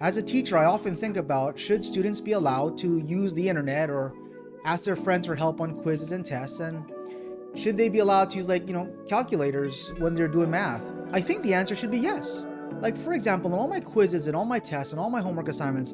As a teacher, I often think about, should students be allowed to use the internet or ask their friends for help on quizzes and tests? And should they be allowed to use calculators when they're doing math? I think the answer should be yes. Like, for example, in all my quizzes and all my tests and all my homework assignments,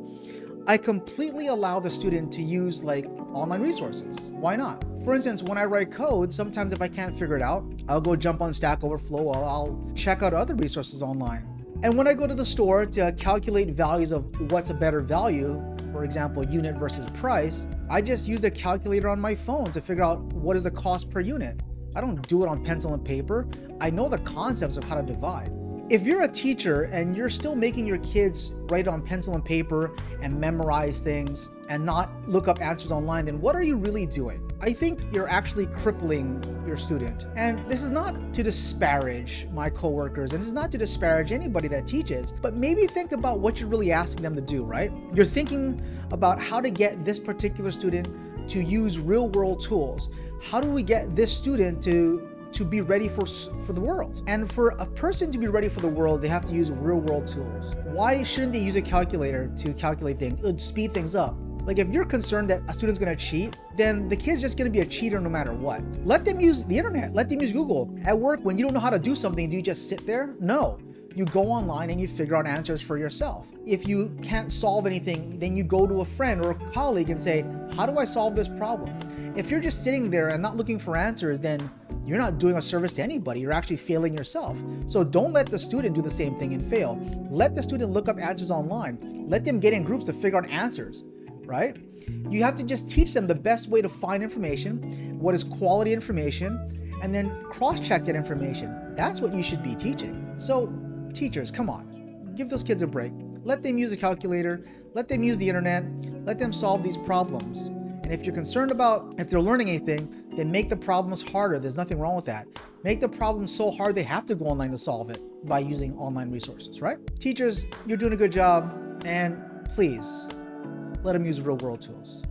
I completely allow the student to use online resources. Why not? For instance, when I write code, sometimes if I can't figure it out, I'll go jump on Stack Overflow, or I'll check out other resources online. And when I go to the store to calculate values of what's a better value, for example, unit versus price, I just use a calculator on my phone to figure out what is the cost per unit. I don't do it on pencil and paper. I know the concepts of how to divide. If you're a teacher and you're still making your kids write on pencil and paper and memorize things and not look up answers online, then what are you really doing? I think you're actually crippling your student. And this is not to disparage my coworkers, and this is not to disparage anybody that teaches, but maybe think about what you're really asking them to do, right? You're thinking about how to get this particular student to use real world tools. How do we get this student to be ready for the world? And for a person to be ready for the world, they have to use real world tools. Why shouldn't they use a calculator to calculate things? It would speed things up. Like, if you're concerned that a student's gonna cheat, then the kid's just gonna be a cheater no matter what. Let them use the internet, let them use Google. At work, when you don't know how to do something, do you just sit there? No. You go online and you figure out answers for yourself. If you can't solve anything, then you go to a friend or a colleague and say, how do I solve this problem? If you're just sitting there and not looking for answers, then you're not doing a service to anybody. You're actually failing yourself. So don't let the student do the same thing and fail. Let the student look up answers online. Let them get in groups to figure out answers, right? You have to just teach them the best way to find information, what is quality information, and then cross-check that information. That's what you should be teaching. So teachers, come on, give those kids a break. Let them use a calculator, let them use the internet, let them solve these problems. And if you're concerned about if they're learning anything, then make the problems harder. There's nothing wrong with that. Make the problem so hard they have to go online to solve it by using online resources, right? Teachers, you're doing a good job, and please let them use real world tools.